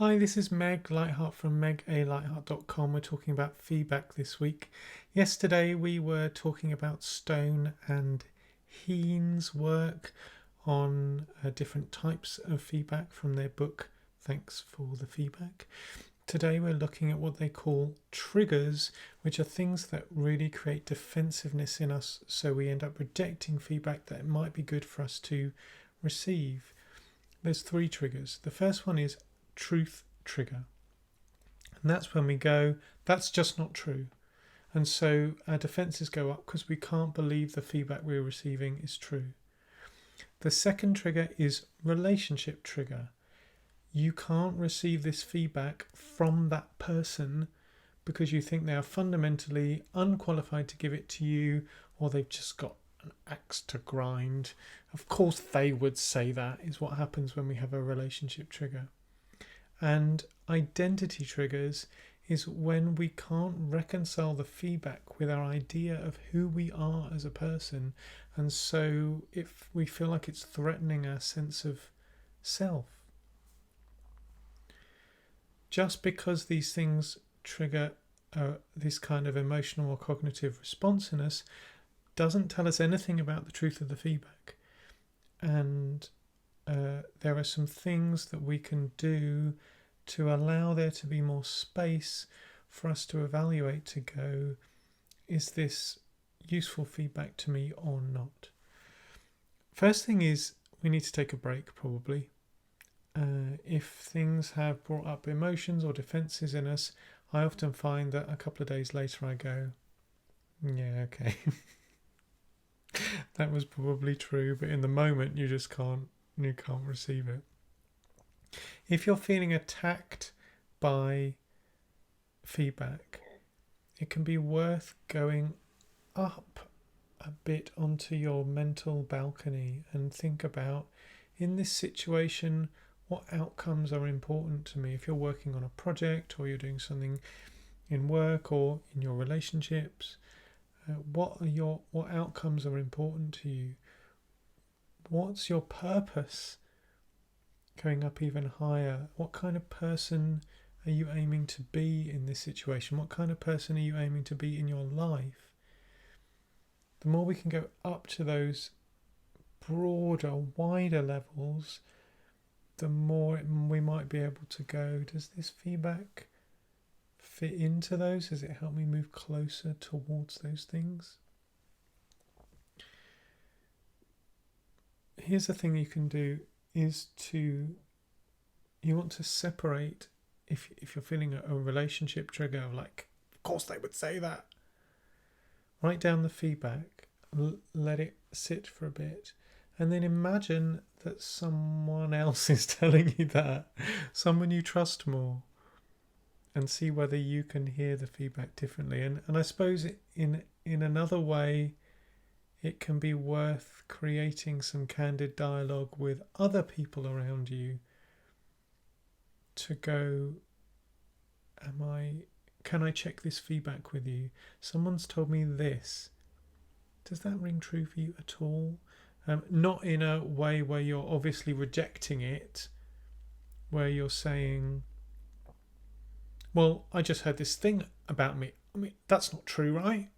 Hi, this is Meg Lightheart from megalightheart.com. We're talking about feedback this week. Yesterday we were talking about Stone and Heen's work on different types of feedback from their book, Thanks for the Feedback. Today we're looking at what they call triggers, which are things that really create defensiveness in us, so we end up rejecting feedback that might be good for us to receive. There's three triggers. The first one is truth trigger, and that's when we go, that's just not true, and so our defenses go up because we can't believe the feedback we're receiving is true. The second trigger is relationship trigger. You can't receive this feedback from that person because you think they are fundamentally unqualified to give it to you, or they've just got an axe to grind. Of course they would say that, is what happens when we have a relationship trigger. And identity triggers is when we can't reconcile the feedback with our idea of who we are as a person, and so if we feel like it's threatening our sense of self. Just because these things trigger this kind of emotional or cognitive response in us doesn't tell us anything about the truth of the feedback. And there are some things that we can do to allow there to be more space for us to evaluate, to go, is this useful feedback to me or not? First thing is, we need to take a break, probably. If things have brought up emotions or defences in us, I often find that a couple of days later I go, yeah, okay. That was probably true, but in the moment you just can't receive it. If you're feeling attacked by feedback, it can be worth going up a bit onto your mental balcony and think about, in this situation, what outcomes are important to me. If you're working on a project or you're doing something in work or in your relationships, what outcomes are important to you? What's your purpose? Going up even higher, what kind of person are you aiming to be in this situation? What kind of person are you aiming to be in your life? The more we can go up to those broader, wider levels, the more we might be able to go, does this feedback fit into those? Does it help me move closer towards those things? Here's the thing you can do, is you want to separate, if you're feeling a relationship trigger of like, of course they would say that, write down the feedback, let it sit for a bit, and then imagine that someone else is telling you that, someone you trust more, and see whether you can hear the feedback differently. And I suppose in another way, it can be worth creating some candid dialogue with other people around you to go, can I check this feedback with you? Someone's told me this. Does that ring true for you at all? Not in a way where you're obviously rejecting it, where you're saying, well, I just heard this thing about me. I mean, that's not true, right?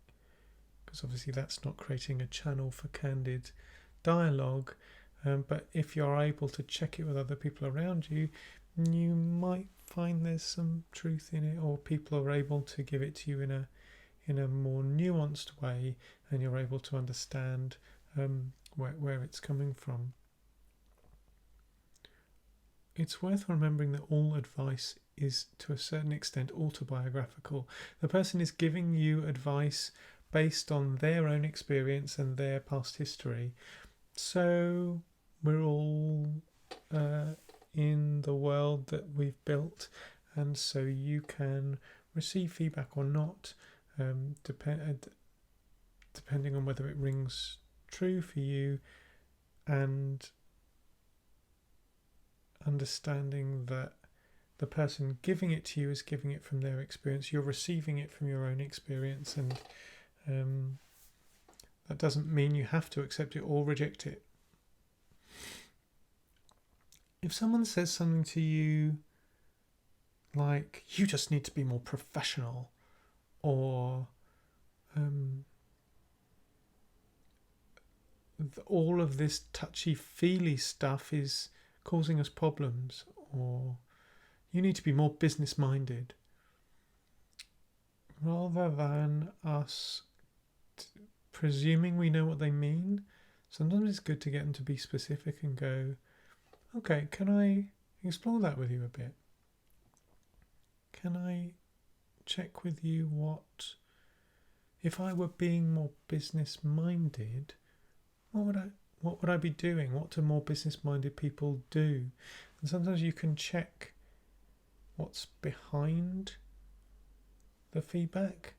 Because obviously that's not creating a channel for candid dialogue. But if you're able to check it with other people around you, you might find there's some truth in it, or people are able to give it to you in a more nuanced way, and you're able to understand where it's coming from. It's worth remembering that all advice is to a certain extent autobiographical. The person is giving you advice based on their own experience and their past history. So we're all in the world that we've built, and so you can receive feedback or not, depending on whether it rings true for you, and understanding that the person giving it to you is giving it from their experience, you're receiving it from your own experience, and that doesn't mean you have to accept it or reject it. If someone says something to you like you just need to be more professional, or all of this touchy-feely stuff is causing us problems, or you need to be more business-minded, rather than us presuming we know what they mean. Sometimes it's good to get them to be specific and go, okay, can I explore that with you a bit? Can I check with you what, if I were being more business-minded, what would I be doing? What do more business-minded people do? And sometimes you can check what's behind the feedback,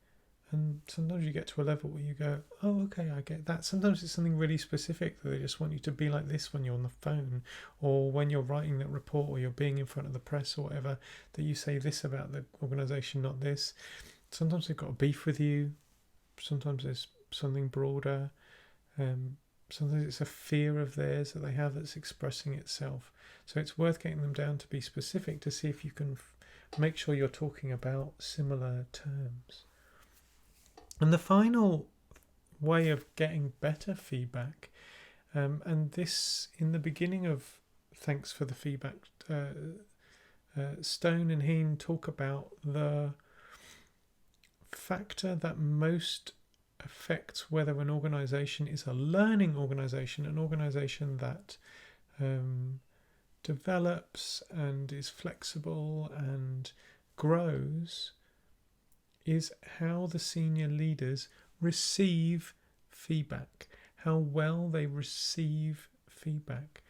and sometimes you get to a level where you go, oh, okay, I get that. Sometimes it's something really specific that they just want you to be like this when you're on the phone, or when you're writing that report, or you're being in front of the press or whatever, that you say this about the organisation, not this. Sometimes they've got a beef with you. Sometimes there's something broader. Sometimes it's a fear of theirs that they have that's expressing itself. So it's worth getting them down to be specific to see if you can make sure you're talking about similar terms. And the final way of getting better feedback, and this in the beginning of Thanks for the Feedback, Stone and Heen talk about the factor that most affects whether an organisation is a learning organisation, an organisation that develops and is flexible and grows, is how the senior leaders receive feedback, how well they receive feedback.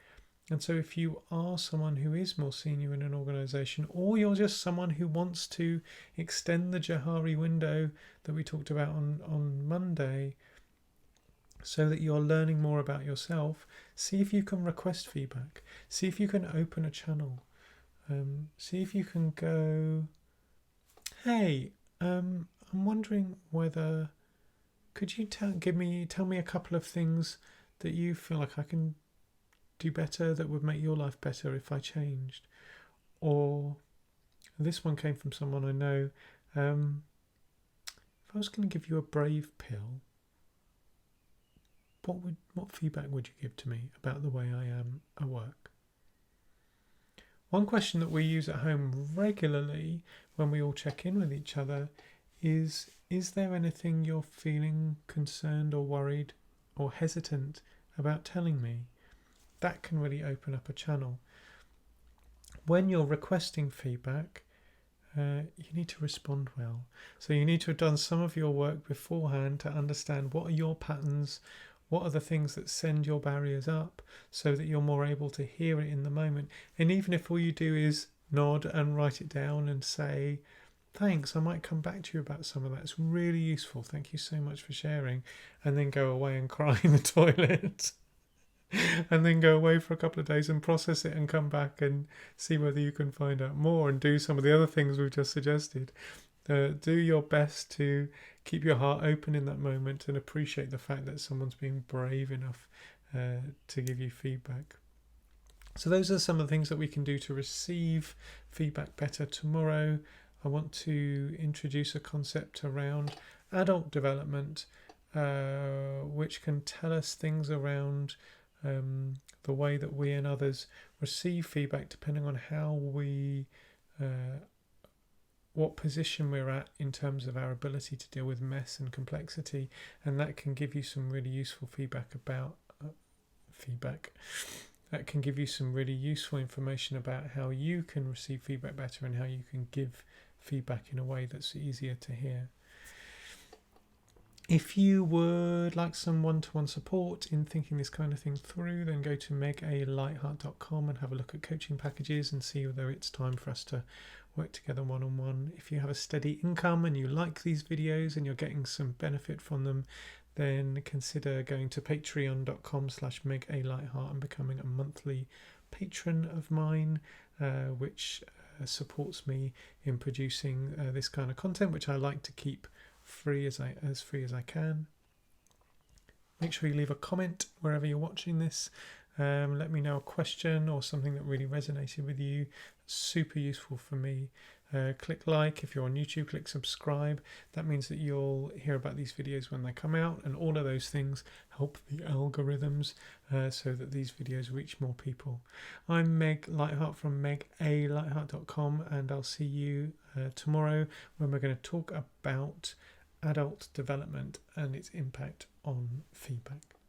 And so if you are someone who is more senior in an organisation, or you're just someone who wants to extend the Johari window that we talked about on Monday, so that you're learning more about yourself, see if you can request feedback. See if you can open a channel. See if you can go, hey, I'm wondering whether, could you tell me a couple of things that you feel like I can do better, that would make your life better if I changed? Or this one came from someone I know. If I was going to give you a brave pill, what feedback would you give to me about the way I am at work? One question that we use at home regularly when we all check in with each other is there anything you're feeling concerned or worried or hesitant about telling me? That can really open up a channel. When you're requesting feedback, you need to respond well. So you need to have done some of your work beforehand to understand what are your patterns, what are the things that send your barriers up, so that you're more able to hear it in the moment. And even if all you do is nod and write it down and say, thanks, I might come back to you about some of that. It's really useful. Thank you so much for sharing. And then go away and cry in the toilet. And then go away for a couple of days and process it and come back and see whether you can find out more and do some of the other things we've just suggested. Do your best to keep your heart open in that moment and appreciate the fact that someone's being brave enough to give you feedback. So those are some of the things that we can do to receive feedback better. Tomorrow I want to introduce a concept around adult development, which can tell us things around the way that we and others receive feedback, depending on how we what position we're at in terms of our ability to deal with mess and complexity, and that can give you some really useful feedback about that can give you some really useful information about how you can receive feedback better and how you can give feedback in a way that's easier to hear. If you would like some one-to-one support in thinking this kind of thing through, then go to megalightheart.com and have a look at coaching packages and see whether it's time for us to work together one-on-one. If you have a steady income and you like these videos and you're getting some benefit from them, then consider going to patreon.com/megalightheart and becoming a monthly patron of mine, which supports me in producing this kind of content, which I like to keep free as I can. Make sure you leave a comment wherever you're watching this, Let me know a question or something that really resonated with you. Super useful for me. Click like if you're on YouTube, click subscribe. That means that you'll hear about these videos when they come out, and all of those things help the algorithms so that these videos reach more people. I'm Meg Lightheart from megalightheart.com, and I'll see you tomorrow when we're going to talk about adult development and its impact on feedback.